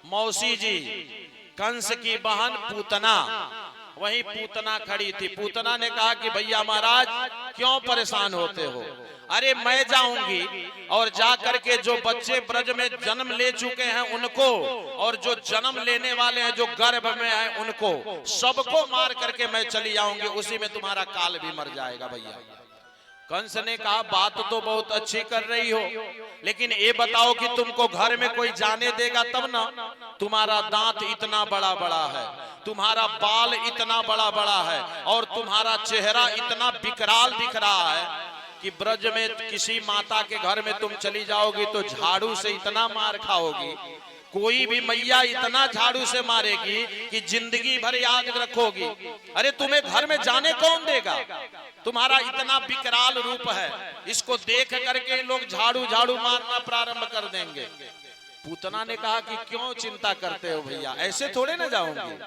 मौसी जी, कंस की बहन पूतना, वही पूतना खड़ी थी। पूतना ने कहा कि भैया महाराज क्यों परेशान होते हो? अरे मैं जाऊंगी और जा करके जो बच्चे ब्रज में जन्म ले चुके हैं उनको, और जो जन्म लेने वाले हैं जो गर्भ में हैं उनको, सबको मार करके मैं चली जाऊंगी, उसी में तुम्हारा काल भी मर जाएगा भैया। कंस ने कहा बात तो बहुत अच्छी कर रही हो, लेकिन ये बताओ कि तुमको घर में कोई जाने देगा तब ना? तुम्हारा दांत इतना बड़ा बड़ा है, तुम्हारा बाल इतना बड़ा बड़ा है, और तुम्हारा चेहरा इतना विकराल दिख रहा है कि ब्रज में किसी माता के घर में तुम चली जाओगी तो झाड़ू से इतना मार खाओगी, कोई भी मैया इतना झाड़ू से मारेगी कि जिंदगी भर याद रखोगी। अरे तुम्हें घर में जाने कौन देगा? तुम्हारा इतना विकराल रूप है, इसको देख करके लोग झाड़ू झाड़ू मारना प्रारंभ कर देंगे। पूतना ने कहा कि क्यों चिंता करते हो भैया, ऐसे थोड़े ना जाऊंगी।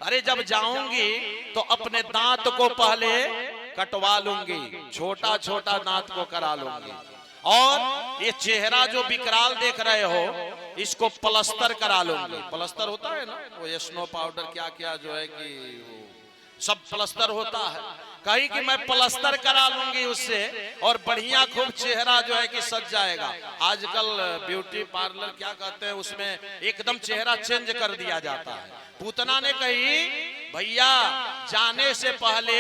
अरे जब जाऊंगी तो अपने दांत को पहले कटवा लूंगी, छोटा छोटा दांत को करा लूंगी, और ये चेहरा जो विकराल देख रहे हो इसको प्लास्टर करा लूंगी। प्लास्टर होता है ना, वो स्नो पाउडर क्या क्या जो है कि सब प्लास्टर होता है। कहीं कि मैं प्लास्टर करा लूंगी उससे, और बढ़िया खूब चेहरा जो है कि सज जाएगा। आजकल ब्यूटी पार्लर क्या कहते हैं, उसमें एकदम चेहरा चेंज कर दिया जाता है। पूतना ने कही भैया जाने से पहले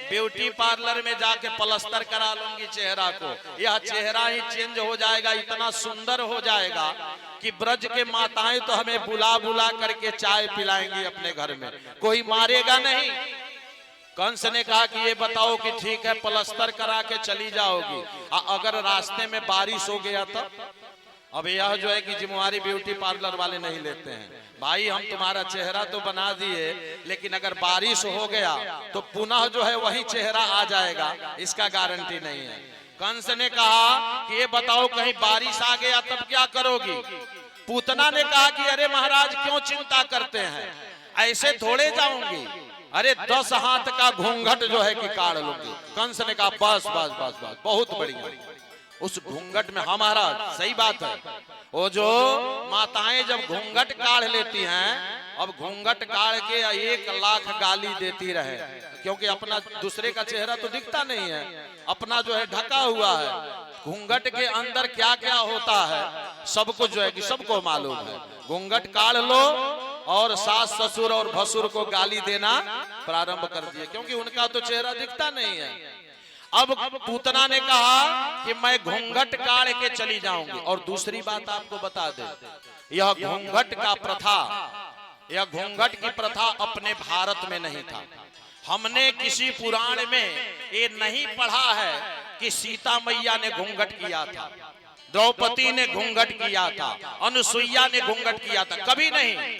ब्यूटी पार्लर में जाके प्लास्टर करा लूंगी चेहरा को, यह चेहरा ही चेंज हो जाएगा, इतना सुंदर हो जाएगा कि ब्रज के माताएं तो हमें बुला बुला करके चाय पिलाएंगी अपने घर में, कोई मारेगा नहीं। कंस ने कहा कि ये बताओ कि ठीक है प्लास्टर करा के चली जाओगी, अगर रास्ते में बारिश हो गया तब? अब यह जो है कि जिम्मेवारी ब्यूटी पार्लर वाले नहीं लेते हैं। भाई हम तुम्हारा चेहरा तो बना दिए, लेकिन अगर बारिश हो गया तो पुनः जो है वही चेहरा आ जाएगा, इसका गारंटी नहीं है। कंस ने कहा कि ये बताओ कहीं बारिश आ गया तब क्या करोगी? पूतना ने कहा कि अरे महाराज क्यों चिंता करते हैं, ऐसे थोड़े जाऊंगी, अरे 10 हाथ का घूंघट जो है कि काट लूंगी। कंस ने कहा बस बस बस बस, बहुत बढ़िया। उस घूंघट में हमारा सही बात है, वो जो माताएं जब घूंघट काढ़ लेती हैं, अब घूंघट काढ़ के 1 लाख गाली देती रहे, क्योंकि अपना दूसरे का चेहरा तो दिखता नहीं है, अपना जो है ढका हुआ है। घूंघट के अंदर क्या क्या होता है सब कुछ जो है कि सबको मालूम है। घूंघट काढ़ लो और सास ससुर और भसुर को गाली देना प्रारंभ कर दिए, क्योंकि उनका तो चेहरा दिखता नहीं है। अब पूतना ने कहा कि मैं घूंघट काढ़ के चली जाऊंगी। और दूसरी बात आपको बता दे, यह घूंघट का प्रथा, यह घूंघट की प्रथा अपने भारत में नहीं था। हमने किसी पुराण में ये नहीं पढ़ा है कि सीता मैया ने घूंघट किया था, द्रौपदी ने घूंघट किया था, अनुसुईया ने घूंघट किया था, कभी नहीं।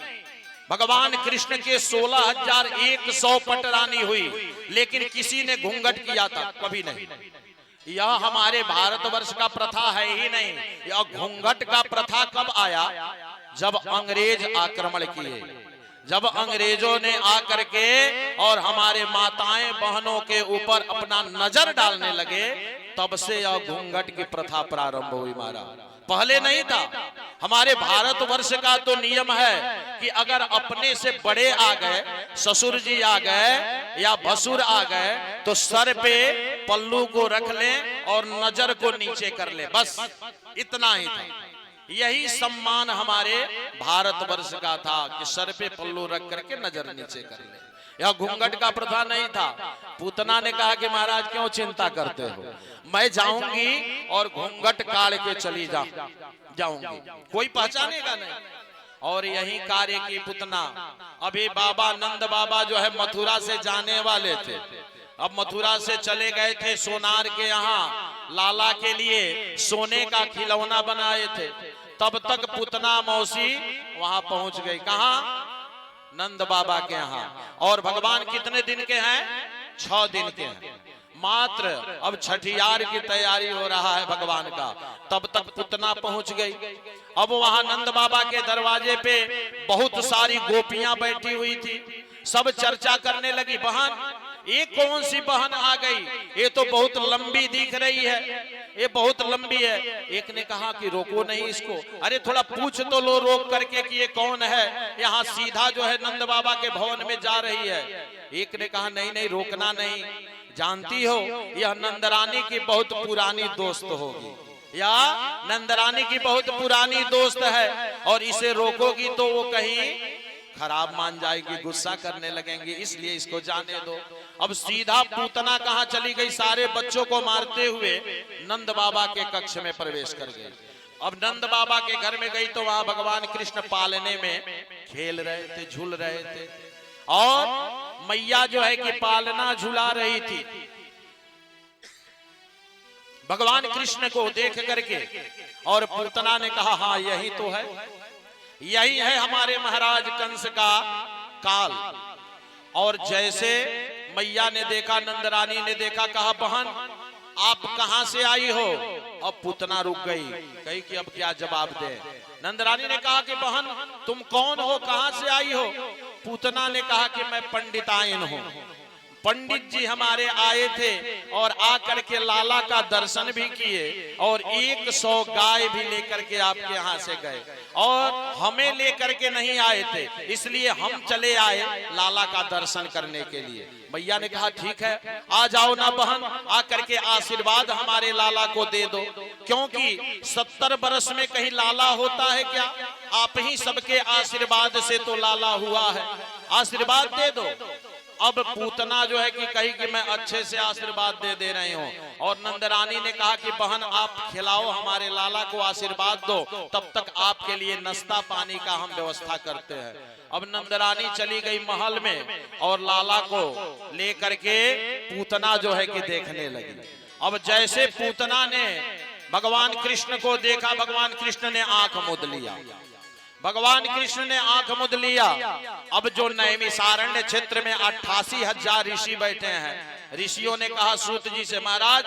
भगवान कृष्ण के 16,100 पटरानी हुई, लेकिन किसी ने घूंघट किया था कभी नहीं। यह हमारे भारतवर्ष का प्रथा है ही नहीं। यह घूंघट का प्रथा कब आया? जब अंग्रेज आक्रमण किए, जब अंग्रेजों ने आकर के और हमारे माताएं बहनों के ऊपर अपना नजर डालने लगे, तब से यह घूंघट की प्रथा प्रारंभ हुई। महाराज पहले नहीं था। हमारे भारतवर्ष का तो नियम है कि अगर अपने से बड़े आ गए, ससुर जी आ गए या भसुर आ गए, तो सर पे पल्लू को रख लें और नजर को नीचे कर ले, बस इतना ही था। यही सम्मान हमारे भारतवर्ष का था कि सर पे पल्लू रख करके नजर नीचे कर ले। यह घूंघट का प्रथा नहीं था। पूतना ने कहा कि महाराज क्यों चिंता करते हो, मैं जाऊंगी और घूंघट काढ़ के चली जाऊंगी, कोई पहचानेगा नहीं। और यही कार्य की पूतना। अभी बाबा नंद बाबा जो है मथुरा से जाने वाले थे, अब मथुरा से चले गए थे सोनार के यहाँ, लाला के लिए सोने का खिलौना बनाए थे। तब तक पूतना मौसी वहां पहुंच गई। कहा? नंद बाबा के यहाँ। और भगवान कितने दिन के हैं? 6 दिन के हैं मात्र। अब छठियार की तैयारी हो रहा है भगवान का, तब तक पूतना पहुंच गई। अब वहां नंद बाबा के दरवाजे पे बहुत सारी गोपियां बैठी हुई थी, सब चर्चा करने लगी, बहन ये कौन सी बहन आ गई, ये तो बहुत लंबी दिख रही है, ये बहुत लंबी है। एक ने कहा कि रोको नहीं इसको, अरे थोड़ा पूछ तो लो रोक करके कि ये कौन है, यहाँ सीधा जो है नंद बाबा के भवन में जा रही है। एक ने कहा नहीं नहीं रोकना नहीं, जानती हो यह नंदरानी की बहुत पुरानी दोस्त होगी, या नंदरानी की बहुत पुरानी दोस्त है, और इसे रोकोगी तो वो कहीं खराब मान जाएगी, गुस्सा करने लगेंगे, इसलिए इसको जाने दो। अब सीधा पूतना कहाँ चली गई, सारे बच्चों को मारते हुए नंद बाबा के कक्ष में प्रवेश कर गई। अब नंद बाबा के घर में गई तो वहां भगवान कृष्ण पालने में खेल रहे थे, झूल रहे थे, और मैया जो है कि पालना झुला रही थी। भगवान कृष्ण को देख करके और पूतना ने कहा हाँ यही तो है, यही है हमारे महाराज कंस का काल। और जैसे मैया ने देखा, नंदरानी ने देखा, कहा बहन आप कहां से आई हो। अब पूतना रुक गई, कही कि अब क्या जवाब दे। नंदरानी ने कहा कि बहन तुम कौन हो, कहां से आई हो। पूतना ने कहा कि मैं पंडितायन हूं, पंडित जी हमारे आए थे और आकर के लाला का दर्शन भी किए और 100 गाय भी लेकर के आपके यहाँ से गए, और हमें लेकर के नहीं आए थे, इसलिए हम चले आए लाला का दर्शन करने के लिए। भैया ने कहा ठीक है आ जाओ ना बहन, आकर के आशीर्वाद हमारे लाला को दे दो, क्योंकि 70 बरस में कहीं लाला होता है क्या, आप ही सबके आशीर्वाद से तो लाला हुआ है, आशीर्वाद दे दो। अब पूतना जो है कि कही कि मैं अच्छे से आशीर्वाद दे रही हूँ, और नंदरानी ने कहा कि बहन आप खिलाओ हमारे लाला को, आशीर्वाद दो, तब तक आपके लिए नाश्ता पानी का हम व्यवस्था करते हैं। अब नंदरानी चली गई महल में और लाला को लेकर के पूतना जो है कि देखने लगी। अब जैसे पूतना ने भगवान कृष्ण को देखा, भगवान कृष्ण ने आंख मूंद लिया, भगवान कृष्ण ने आंख मूंद लिया। अब जो नैमिषारण्य क्षेत्र में 88,000 ऋषि बैठे हैं, ऋषियों ने कहा सूत जी से महाराज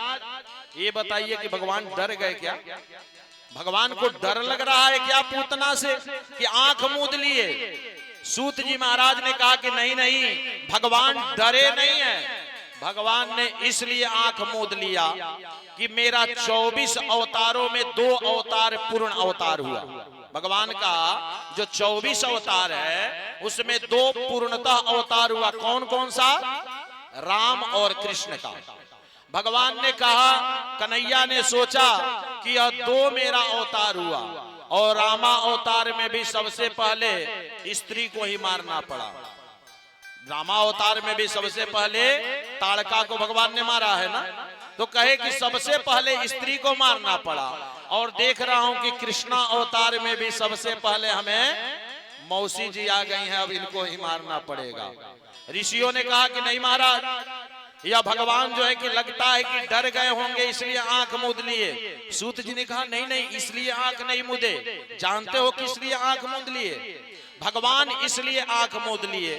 ये बताइए कि भगवान डर गए क्या, भगवान को डर लग रहा है क्या पूतना से कि आंख मूंद लिए। सूत जी महाराज ने कहा कि नहीं नहीं भगवान डरे नहीं है, भगवान ने इसलिए आंख मूंद लिया कि मेरा 24 अवतारों में 2 अवतार पूर्ण अवतार हुआ। भगवान का जो 24 अवतार है उसमें 2 पूर्णतः अवतार हुआ। कौन कौन सा, राम और कृष्ण का। भगवान ने कहा, कन्हैया ने सोचा कि यह 2 मेरा अवतार हुआ, और रामा अवतार में भी सबसे पहले स्त्री को ही मारना पड़ा। रामा अवतार में भी सबसे पहले ताड़का को भगवान ने मारा है ना, तो कहे कि सबसे पहले स्त्री को मारना पड़ा। और देख रहा हूं कि कृष्णा अवतार में भी सबसे पहले हमें मौसी जी आ गई हैं, अब इनको ही मारना पड़ेगा। ऋषियों ने कहा कि नहीं महाराज, या भगवान जो है कि लगता है कि डर गए होंगे इसलिए आंख मूंद लिए। सूत जी ने कहा नहीं नहीं इसलिए आंख नहीं मूंदे, जानते हो किस लिए आंख मूंद लिए। भगवान इसलिए आंख मूंद लिए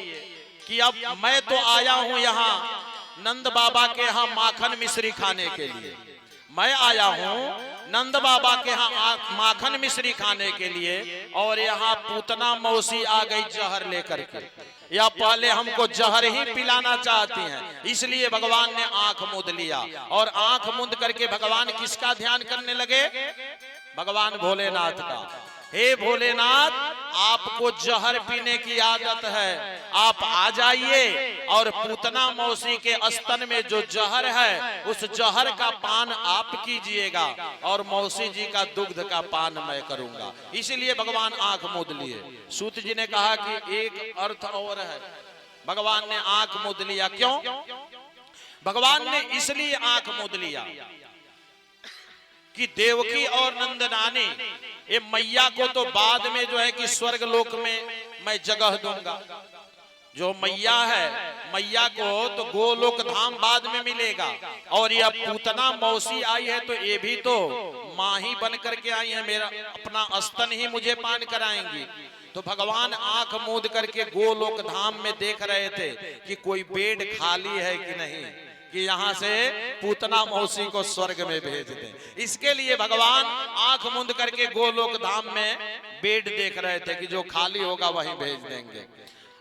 कि अब मैं तो आया हूं यहाँ नंद बाबा के यहाँ माखन मिश्री खाने के लिए, मैं आया हूँ नंद बाबा के यहाँ माखन मिश्री खाने के लिए, और यहाँ पूतना मौसी आ गई जहर लेकर के, या पहले हमको जहर ही पिलाना चाहती हैं, इसलिए भगवान ने आंख मूंद लिया। और आंख मूंद करके भगवान किसका ध्यान करने लगे, भगवान भोलेनाथ का। हे भोलेनाथ आपको जहर पीने की आदत है, आप आ जाइए और पूतना मौसी के स्तन में जो जहर है उस जहर का पान आप कीजिएगा और मौसी जी का दुग्ध का पान मैं करूंगा। इसीलिए भगवान आंख मूंद लिए। सूत जी ने कहा कि एक अर्थ और है, भगवान ने आंख मूंद लिया। क्यों भगवान ने इसलिए आंख मूंद लिया कि देवकी और नंदनानी ये मैया को तो बाद में जो है कि स्वर्ग लोक में मैं जगह दूंगा। जो मैया है, मैया को तो गोलोक धाम बाद में मिलेगा, और ये पूतना मौसी आई है तो ये भी तो माँ ही बन करके आई है, मेरा अपना स्तन ही मुझे पान कराएंगी। तो भगवान आंख मूंद करके गोलोक धाम में देख रहे थे कि कोई बेड खाली है कि नहीं, कि यहाँ से पूतना मौसी को स्वर्ग में भेज दें। इसके लिए भगवान आंख मूंद करके गोलोक धाम में बेड देख रहे थे कि जो खाली होगा वहीं भेज देंगे।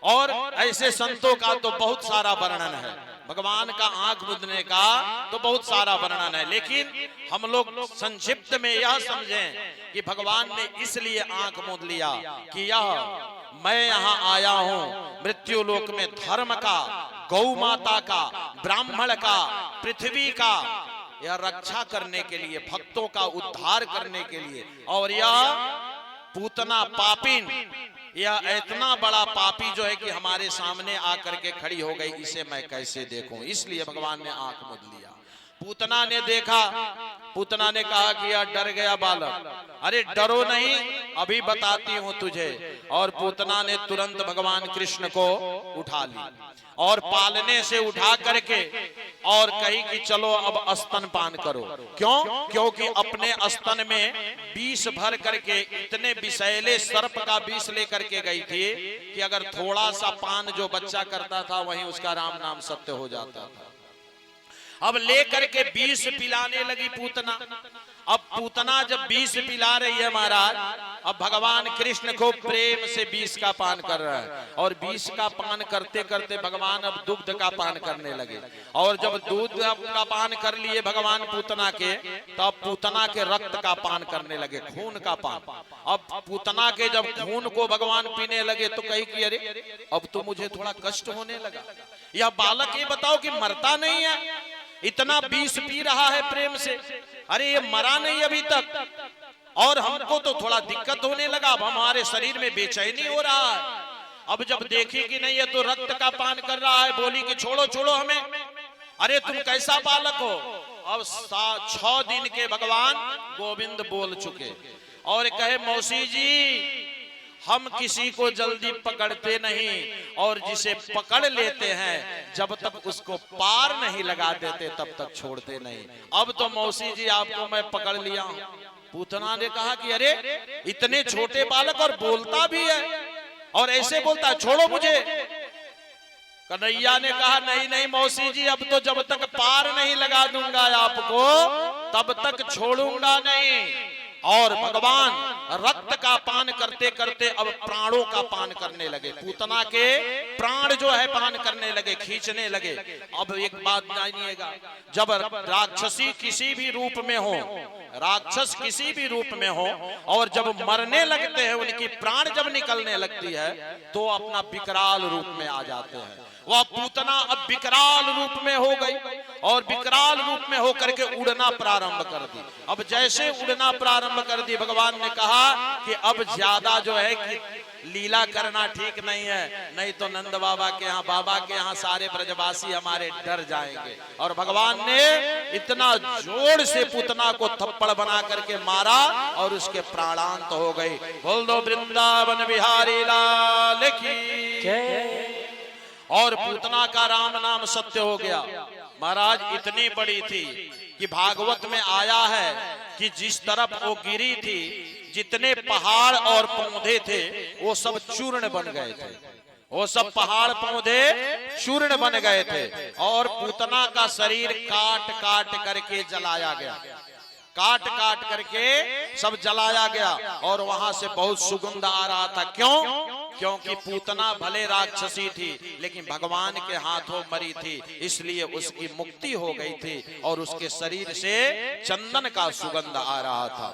और ऐसे संतों का तो बहुत सारा वर्णन है। भगवान का आंख मूंदने का तो बहुत सारा वर्णन है, लेकिन हम लोग संक्षिप्त में यह समझें कि भगवान ने इसलिए आंख मूंद लिया कि यह मैं यहाँ आया हूँ मृत्यु लोक में धर्म का, गौ माता का, ब्राह्मण का, पृथ्वी का यह रक्षा करने के लिए, भक्तों का उद्धार करने के लिए। और यह पूतना पापिन, यह इतना बड़ा पापी जो है कि हमारे सामने आकर के खड़ी हो गई, इसे मैं कैसे देखूं, इसलिए भगवान ने आंख मूंद लिया। पूतना ने देखा, पूतना ने कहा कि यह डर गया बालक, अरे डरो नहीं, अभी बताती हूं तुझे। और पूतना ने तुरंत भगवान कृष्ण को उठा ली और पालने से उठा करके और कही कि चलो अब स्तन पान करो। क्यों? क्योंकि अपने स्तन में विष भर करके इतने विषैले सर्प का विष लेकर के गई थी कि अगर थोड़ा सा पान जो बच्चा करता था वहीं उसका राम नाम सत्य हो जाता था। अब लेकर के विष पिलाने लगी पूतना। अब पूतना जब विष पिला रही है महाराज, अब भगवान कृष्ण को प्रेम से विष का पान कर रहा है और विष का पान करते करते भगवान अब दुग्ध का पान करने लगे। और जब दूध का पान कर लिए भगवान पूतना के, तब पूतना के रक्त का पान करने लगे, खून का पान। अब पूतना के जब खून को भगवान पीने लगे तो कही कि अरे अब तो मुझे थोड़ा कष्ट होने लगा। यह बालक ये बताओ कि मरता नहीं है, इतना विष पी रहा है प्रेम से, अरे ये मरा नहीं अभी तक, और हमको तो थोड़ा दिक्कत होने लगा, अब हमारे शरीर में बेचैनी हो रहा है। अब जब देखी कि नहीं ये तो रक्त का पान कर रहा है, बोली कि छोड़ो छोड़ो हमें, अरे तुम कैसा बालक हो। अब 6 दिन के भगवान गोविंद बोल चुके और कहे मौसी जी हम किसी को जल्दी पकड़ते नहीं, और जिसे पकड़ लेते हैं जब तक उसको पार नहीं लगा देते तब तक छोड़ते नहीं। अब तो मौसी जी आपको मैं पकड़ लिया हूं। पूतना ने कहा कि अरे इतने छोटे बालक और बोलता भी है और ऐसे बोलता है, छोड़ो मुझे। कन्हैया ने कहा नहीं नहीं मौसी जी, अब तो जब तक पार नहीं लगा दूंगा आपको तब तक छोड़ूंगा नहीं। और भगवान रक्त का पान करते करते अब प्राणों का पान करने लगे, पूतना के प्राण जो है पान करने लगे, खींचने लगे। अब एक बात जानिएगा, जब राक्षसी किसी भी रूप में हो, राक्षस किसी भी रूप में हो और जब मरने लगते हैं, उनकी प्राण जब निकलने लगती है तो अपना विकराल रूप में आ जाते हैं। वह पूतना अब विकराल रूप में हो गई और विकराल रूप में होकर के उड़ना प्रारंभ कर दी। अब जैसे उड़ना प्रारंभ कर दी, भगवान ने कहा कि अब ज्यादा जो है कि लीला करना ठीक नहीं है, नहीं तो नंद बाबा के यहाँ, बाबा के यहाँ सारे ब्रजवासी हमारे डर जाएंगे। और भगवान ने इतना जोर से पूतना को थप्पड़ बना करके मारा और उसके प्राणांत हो गए। बोल दो वृंदावन बिहारी लाल की। और पूतना का राम नाम सत्य हो गया। महाराज इतनी बड़ी थी कि भागवत में आया है कि जिस तरफ वो गिरी थी, जितने पहाड़ और पौधे थे वो सब चूर्ण बन गए थे, वो सब पहाड़ पौधे चूर्ण बन गए थे। और पूतना का शरीर काट काट करके जलाया गया, काट काट करके सब जलाया गया और वहां से बहुत सुगंध आ रहा था। क्यों? क्योंकि पूतना भले राक्षसी थी लेकिन भगवान के हाथों मरी थी, इसलिए उसकी मुक्ति हो गई थी और उसके शरीर से चंदन का सुगंध आ रहा था।